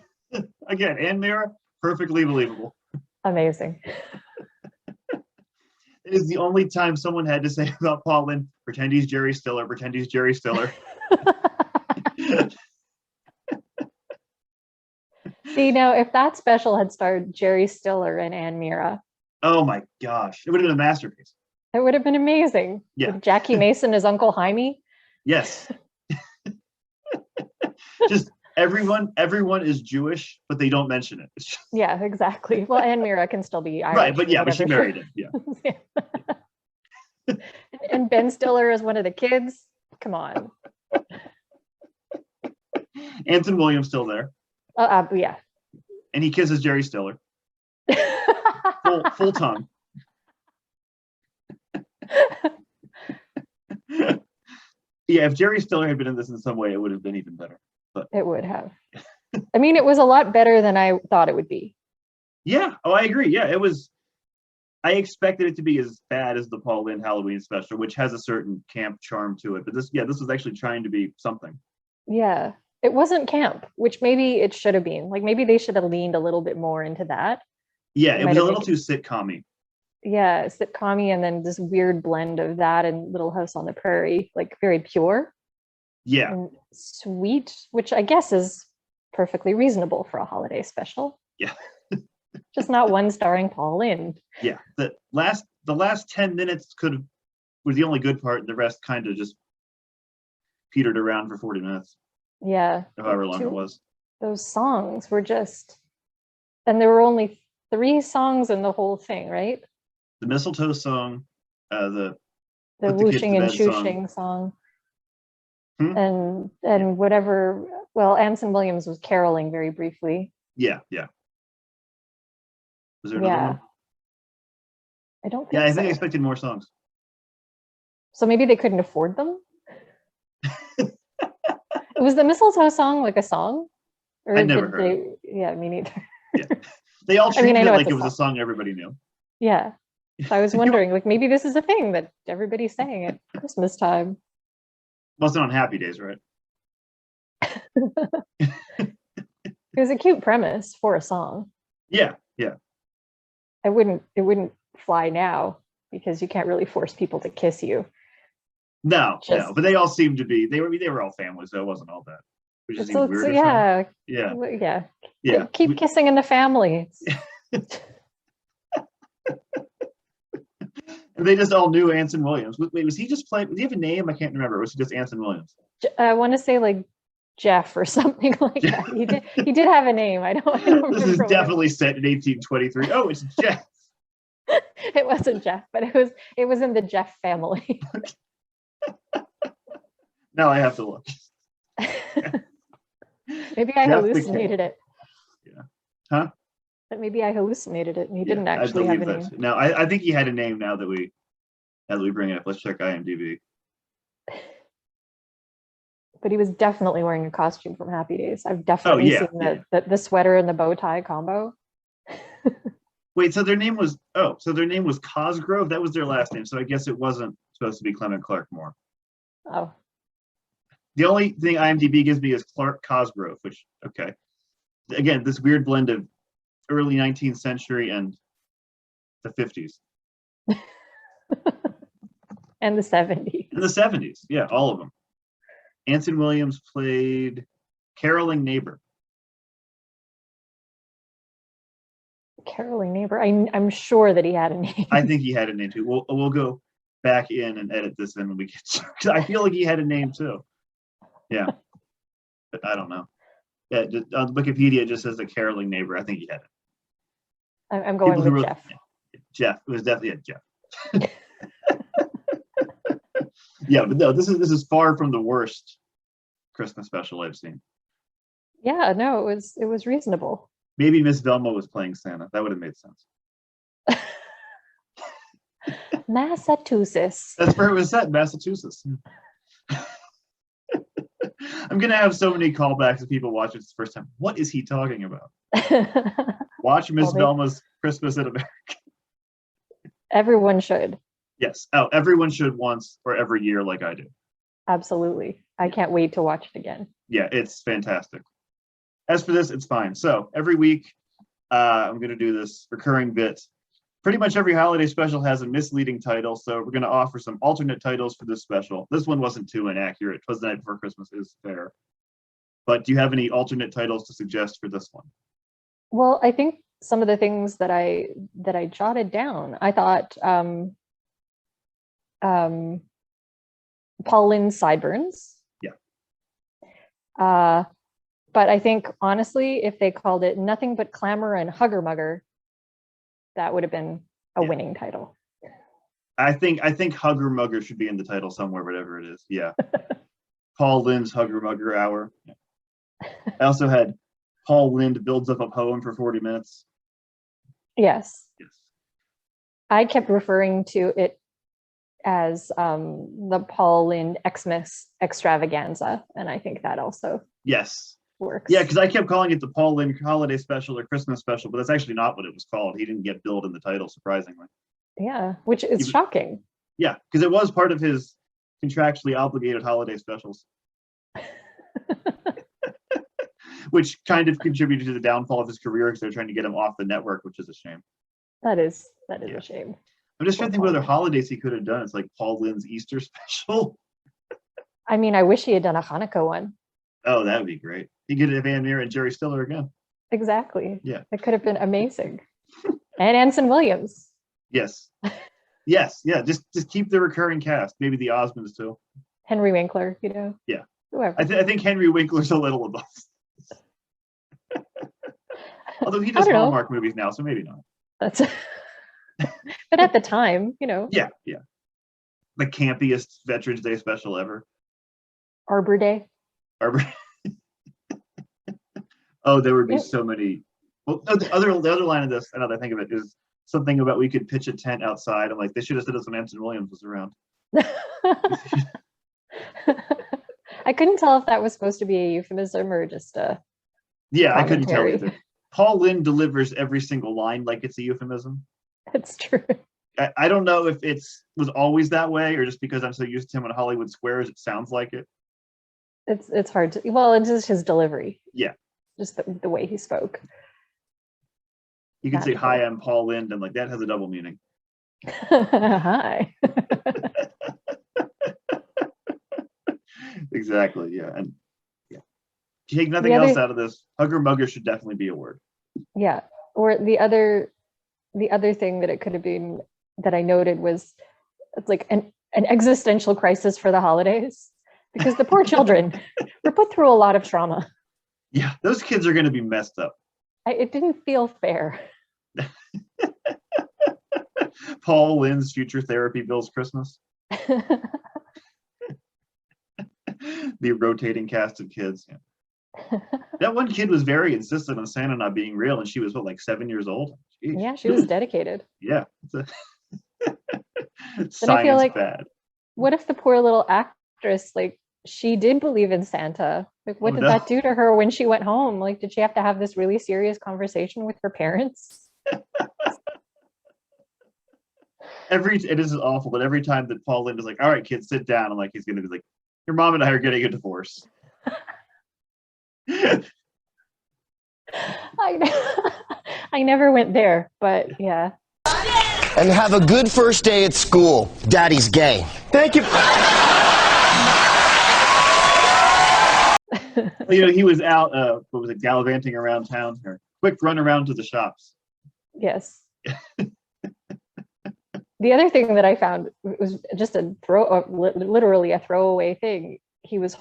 [SPEAKER 1] Again, Ann Mira, perfectly believable.
[SPEAKER 2] Amazing.
[SPEAKER 1] It is the only time someone had to say about Paul Lynde, pretend he's Jerry Stiller, pretend he's Jerry Stiller.
[SPEAKER 2] See, now, if that special had starred Jerry Stiller and Ann Mira.
[SPEAKER 1] Oh my gosh, it would have been a masterpiece.
[SPEAKER 2] It would have been amazing.
[SPEAKER 1] Yeah.
[SPEAKER 2] With Jackie Mason as Uncle Jaime.
[SPEAKER 1] Yes. Just everyone is Jewish, but they don't mention it.
[SPEAKER 2] Yeah, exactly. Well, Ann Mira can still be Irish.
[SPEAKER 1] Right, but yeah, but she married him. Yeah.
[SPEAKER 2] And Ben Stiller is one of the kids. Come on.
[SPEAKER 1] Anson Williams still there.
[SPEAKER 2] Yeah.
[SPEAKER 1] And he kisses Jerry Stiller. Full tongue. Yeah, if Jerry Stiller had been in this in some way, it would have been even better. But
[SPEAKER 2] it would have. I mean, it was a lot better than I thought it would be.
[SPEAKER 1] Yeah. Oh, I agree. Yeah, it was. I expected it to be as bad as the Paul Lynde Halloween Special, which has a certain camp charm to it. But this was actually trying to be something.
[SPEAKER 2] Yeah, it wasn't camp, which maybe it should have been. Like maybe they should have leaned a little bit more into that.
[SPEAKER 1] Yeah, it was a little too sitcom-y.
[SPEAKER 2] Yeah, sitcom-y, and then this weird blend of that and Little House on the Prairie, like very pure.
[SPEAKER 1] Yeah.
[SPEAKER 2] And sweet, which I guess is perfectly reasonable for a holiday special.
[SPEAKER 1] Yeah.
[SPEAKER 2] Just not one starring Paul Lynde.
[SPEAKER 1] Yeah. The last 10 minutes was the only good part, and the rest kind of just petered around for 40 minutes.
[SPEAKER 2] Yeah.
[SPEAKER 1] However long it was.
[SPEAKER 2] Those songs were just, and there were only 3 songs in the whole thing, right?
[SPEAKER 1] The mistletoe song, the
[SPEAKER 2] whooshing and shooshing song. And whatever. Well, Anson Williams was caroling very briefly.
[SPEAKER 1] Yeah. Was there another one?
[SPEAKER 2] I don't think.
[SPEAKER 1] Yeah, I think I expected more songs.
[SPEAKER 2] So maybe they couldn't afford them. Was the mistletoe song like a song? Or
[SPEAKER 1] I never heard it.
[SPEAKER 2] Yeah, me neither.
[SPEAKER 1] Yeah. They all treated it like it was a song everybody knew.
[SPEAKER 2] Yeah. So I was wondering, like, maybe this is a thing that everybody's saying at Christmas time.
[SPEAKER 1] Wasn't on Happy Days, right?
[SPEAKER 2] It was a cute premise for a song.
[SPEAKER 1] Yeah.
[SPEAKER 2] It wouldn't fly now because you can't really force people to kiss you.
[SPEAKER 1] No, but they all seemed to be. They were all families, so it wasn't all that. Which is
[SPEAKER 2] so
[SPEAKER 1] weird.
[SPEAKER 2] Yeah. Keep kissing in the family.
[SPEAKER 1] And they just all knew Anson Williams. Wait, was he just playing? Did he have a name? I can't remember. Was he just Anson Williams?
[SPEAKER 2] I want to say like Jeff or something like that. He did have a name. I don't remember.
[SPEAKER 1] This is definitely set in 1823. Oh, it's Jeff.
[SPEAKER 2] It wasn't Jeff, but it was in the Jeff family.
[SPEAKER 1] Now I have to look.
[SPEAKER 2] Maybe I
[SPEAKER 1] Jeff the
[SPEAKER 2] hallucinated it.
[SPEAKER 1] Yeah. Huh?
[SPEAKER 2] But maybe I hallucinated it and he
[SPEAKER 1] Yeah,
[SPEAKER 2] didn't
[SPEAKER 1] I
[SPEAKER 2] actually have a
[SPEAKER 1] believe
[SPEAKER 2] name.
[SPEAKER 1] that. No, I think he had a name now that we bring it up. Let's check IMDb.
[SPEAKER 2] But he was definitely wearing a costume from Happy Days. I've definitely seen the sweater and the bow tie combo.
[SPEAKER 1] Wait, so their name was Cosgrove? That was their last name. So I guess it wasn't supposed to be Clement Clark Moore.
[SPEAKER 2] Oh.
[SPEAKER 1] The only thing IMDb gives me is Clark Cosgrove, which, okay. Again, this weird blend of early 19th century and the 50s.
[SPEAKER 2] And the 70s.
[SPEAKER 1] And the 70s, yeah, all of them. Anson Williams played caroling neighbor.
[SPEAKER 2] Caroling neighbor. I'm sure that he had a name.
[SPEAKER 1] I think he had a name too. We'll go back in and edit this in when we get to, I feel like he had a name too. Yeah. But I don't know. Yeah, on Wikipedia it just says a caroling neighbor. I think he had it.
[SPEAKER 2] I'm going with Jeff.
[SPEAKER 1] Jeff. It was definitely Jeff. Yeah, but no, this is far from the worst Christmas special I've seen.
[SPEAKER 2] Yeah, no, it was reasonable.
[SPEAKER 1] Maybe Miss Velma was playing Santa. That would have made sense.
[SPEAKER 2] Massachusetts.
[SPEAKER 1] That's where it was set, Massachusetts. I'm gonna have so many callbacks of people watching this the first time. What is he talking about? Watch Miss Velma's Christmas in America.
[SPEAKER 2] Everyone should.
[SPEAKER 1] Yes. Oh, everyone should once or every year, like I do.
[SPEAKER 2] Absolutely. I can't wait to watch it again.
[SPEAKER 1] Yeah, it's fantastic. As for this, it's fine. So every week, I'm going to do this recurring bit. Pretty much every holiday special has a misleading title, so we're going to offer some alternate titles for this special. This one wasn't too inaccurate. Twas the Night Before Christmas is fair. But do you have any alternate titles to suggest for this one?
[SPEAKER 2] Well, I think some of the things that I jotted down, I thought Paul Lynde Sideburns.
[SPEAKER 1] Yeah.
[SPEAKER 2] But I think honestly, if they called it Nothing But Clamor and Hugger Mugger, that would have been a winning title.
[SPEAKER 1] I think Hugger Mugger should be in the title somewhere, whatever it is. Yeah. Paul Lynde's Hugger Mugger Hour. Yeah. I also had Paul Lynde builds up a poem for 40 minutes.
[SPEAKER 2] Yes.
[SPEAKER 1] Yes.
[SPEAKER 2] I kept referring to it as the Paul Lynde Xmas extravaganza, and I think that also works.
[SPEAKER 1] Yeah, because I kept calling it the Paul Lynde Holiday Special or Christmas Special, but that's actually not what it was called. He didn't get billed in the title, surprisingly.
[SPEAKER 2] Yeah, which is shocking.
[SPEAKER 1] Yeah, because it was part of his contractually obligated holiday specials. Which kind of contributed to the downfall of his career because they're trying to get him off the network, which is a shame.
[SPEAKER 2] That is a shame.
[SPEAKER 1] I'm just trying to think what other holidays he could have done. It's like Paul Lynde's Easter special.
[SPEAKER 2] I mean, I wish he had done a Hanukkah one.
[SPEAKER 1] Oh, that would be great. He could have Van Meer and Jerry Stiller again.
[SPEAKER 2] Exactly.
[SPEAKER 1] Yeah.
[SPEAKER 2] It could have been amazing. And Anson Williams.
[SPEAKER 1] Yes. Yes. Yeah. Just keep the recurring cast. Maybe the Osmonds too.
[SPEAKER 2] Henry Winkler,
[SPEAKER 1] Yeah.
[SPEAKER 2] Whoever.
[SPEAKER 1] I think Henry Winkler's a little above. Although he does Hallmark movies now, so maybe not.
[SPEAKER 2] That's but at the time,
[SPEAKER 1] Yeah, yeah. The campiest Veterans Day special ever.
[SPEAKER 2] Arbor Day.
[SPEAKER 1] Oh, there would be so many. Well, no, the other line of this, another thing of it, is something about we could pitch a tent outside. I'm like, they should have said this when Anson Williams was around.
[SPEAKER 2] I couldn't tell if that was supposed to be a euphemism or just a
[SPEAKER 1] I couldn't tell either. Paul Lynde delivers every single line like it's a euphemism.
[SPEAKER 2] That's true.
[SPEAKER 1] I don't know if was always that way or just because I'm so used to him on Hollywood Squares, it sounds like it.
[SPEAKER 2] It's hard to, well, it's just his delivery.
[SPEAKER 1] Yeah.
[SPEAKER 2] Just the way he spoke.
[SPEAKER 1] You can say, hi, I'm Paul Lynde, and like that has a double meaning.
[SPEAKER 2] Hi.
[SPEAKER 1] Exactly. Yeah. And yeah. Take nothing else out of this. Hugger Mugger should definitely be a word.
[SPEAKER 2] Yeah. Or the other thing that it could have been that I noted was it's like an existential crisis for the holidays because the poor children were put through a lot of trauma.
[SPEAKER 1] Yeah, those kids are going to be messed up.
[SPEAKER 2] It didn't feel fair.
[SPEAKER 1] Paul Lynde's future therapy bills Christmas. The rotating cast of kids. Yeah. That one kid was very insistent on Santa not being real, and she was what, like 7 years old? Jeez.
[SPEAKER 2] Yeah, she was dedicated.
[SPEAKER 1] Yeah.
[SPEAKER 2] Then I feel like,
[SPEAKER 1] bad.
[SPEAKER 2] what if the poor little actress, like, she did believe in Santa? Like, what did that do to her when she went home? Like, did she have to have this really serious conversation with her parents?
[SPEAKER 1] It is awful, but every time that Paul Lynde is like, all right, kids, sit down, I'm like, he's gonna be like, your mom and I are getting a divorce.
[SPEAKER 2] I never went there, but yeah.
[SPEAKER 3] And have a good first day at school. Daddy's gay. Thank you.
[SPEAKER 1] He was out, what was it, gallivanting around town, or quick run around to the shops.
[SPEAKER 2] Yes. The other thing that I found was just literally a throwaway thing. He was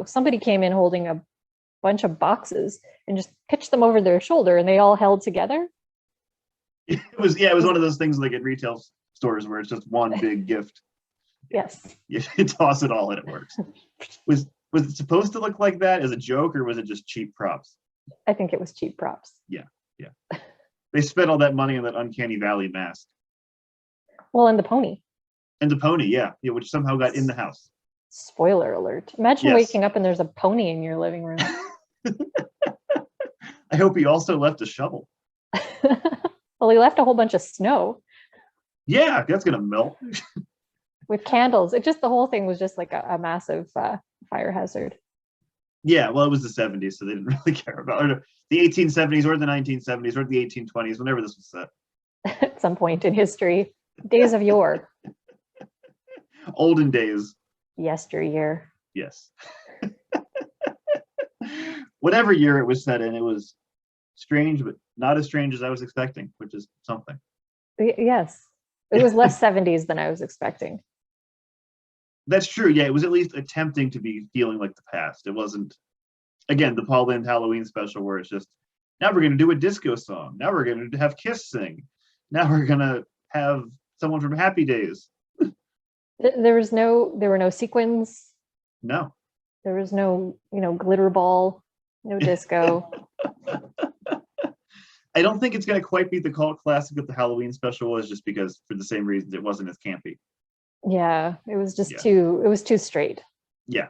[SPEAKER 2] somebody came in holding a bunch of boxes and just pitched them over their shoulder, and they all held together.
[SPEAKER 1] It was one of those things like at retail stores where it's just one big gift.
[SPEAKER 2] Yes.
[SPEAKER 1] You toss it all and it works. Was it supposed to look like that as a joke, or was it just cheap props?
[SPEAKER 2] I think it was cheap props.
[SPEAKER 1] Yeah. They spent all that money on that Uncanny Valley mask.
[SPEAKER 2] Well, and the pony.
[SPEAKER 1] And the pony, yeah, which somehow got in the house.
[SPEAKER 2] Spoiler alert. Imagine waking up and there's a pony in your living room.
[SPEAKER 1] I hope he also left a shovel.
[SPEAKER 2] Well, he left a whole bunch of snow.
[SPEAKER 1] Yeah, that's going to melt.
[SPEAKER 2] With candles. The whole thing was just like a massive fire hazard.
[SPEAKER 1] Yeah, well, it was the 70s, so they didn't really care about it. The 1870s or the 1970s or the 1820s, whenever this was set.
[SPEAKER 2] At some point in history. Days of yore.
[SPEAKER 1] Olden days.
[SPEAKER 2] Yesteryear.
[SPEAKER 1] Yes. Whatever year it was set in, it was strange, but not as strange as I was expecting, which is something.
[SPEAKER 2] Yes. It was less 70s than I was expecting.
[SPEAKER 1] That's true. Yeah, it was at least attempting to be feeling like the past. It wasn't, again, the Paul Lynde Halloween Special where it's just, now we're going to do a disco song. Now we're going to have Kiss sing. Now we're going to have someone from Happy Days.
[SPEAKER 2] There were no sequins.
[SPEAKER 1] No.
[SPEAKER 2] There was no, glitter ball, no disco.
[SPEAKER 1] I don't think it's going to quite be the cult classic that the Halloween Special was, just because for the same reasons it wasn't as campy.
[SPEAKER 2] Yeah, it was just too straight.
[SPEAKER 1] Yeah.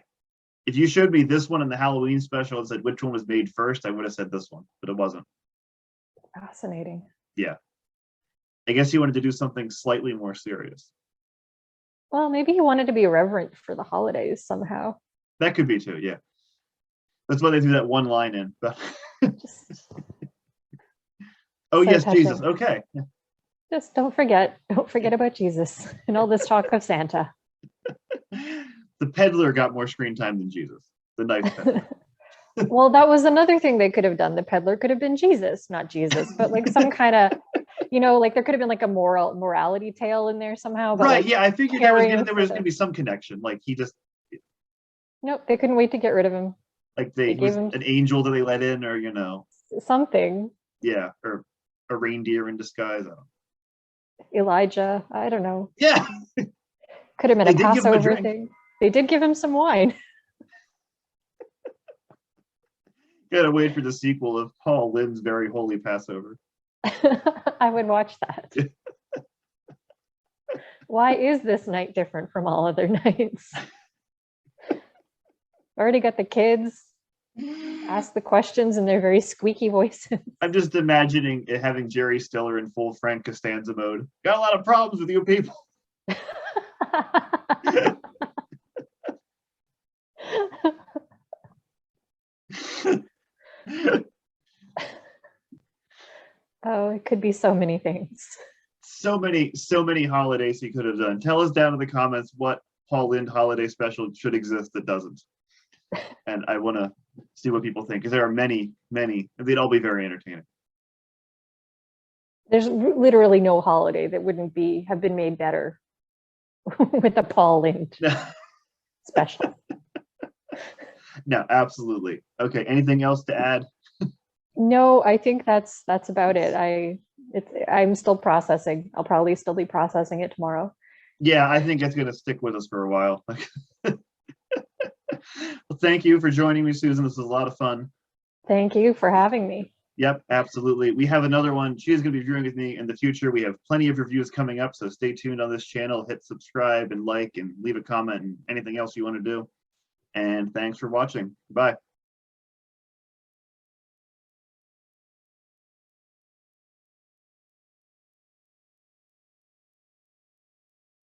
[SPEAKER 1] If you showed me this one and the Halloween Special and said which one was made first, I would have said this one, but it wasn't.
[SPEAKER 2] Fascinating.
[SPEAKER 1] Yeah. I guess he wanted to do something slightly more serious.
[SPEAKER 2] Well, maybe he wanted to be irreverent for the holidays somehow.
[SPEAKER 1] That could be too, yeah. That's why they threw that one line in. But oh, yes, touching. Jesus. Okay.
[SPEAKER 2] Just don't forget about Jesus and all this talk of Santa.
[SPEAKER 1] The peddler got more screen time than Jesus. The nice peddler.
[SPEAKER 2] Well, that was another thing they could have done. The peddler could have been Jesus, not Jesus, but like some kind of, like there could have been like a morality tale in there somehow. But
[SPEAKER 1] right.
[SPEAKER 2] Like
[SPEAKER 1] yeah. I figured there was going to be some connection. Like he just.
[SPEAKER 2] Nope. They couldn't wait to get rid of him.
[SPEAKER 1] Like they was him an angel that they let in, or
[SPEAKER 2] something.
[SPEAKER 1] Yeah, or a reindeer in disguise. I don't know.
[SPEAKER 2] Elijah. I don't know.
[SPEAKER 1] Yeah.
[SPEAKER 2] Could have been a Passover thing. They did give him some wine.
[SPEAKER 1] Gotta wait for the sequel of Paul Lynde's Very Holy Passover.
[SPEAKER 2] I would watch that. Why is this night different from all other nights? Already got the kids ask the questions in their very squeaky voices.
[SPEAKER 1] I'm just imagining having Jerry Stiller in full Frank Costanza mode. Got a lot of problems with you people.
[SPEAKER 2] Oh, it could be so many things.
[SPEAKER 1] So many holidays he could have done. Tell us down in the comments what Paul Lynde holiday special should exist that doesn't. And I want to see what people think, because there are many, and they'd all be very entertaining.
[SPEAKER 2] There's literally no holiday that wouldn't have been made better with the Paul Lynde special.
[SPEAKER 1] No, absolutely. Okay, anything else to add?
[SPEAKER 2] No, I think that's about it. I'm still processing. I'll probably still be processing it tomorrow.
[SPEAKER 1] Yeah, I think it's going to stick with us for a while. Well, thank you for joining me, Susan. This was a lot of fun.
[SPEAKER 2] Thank you for having me.
[SPEAKER 1] Yep, absolutely. We have another one. She's going to be reviewing with me in the future. We have plenty of reviews coming up, so stay tuned on this channel. Hit subscribe and like and leave a comment and anything else you want to do. And thanks for watching. Bye.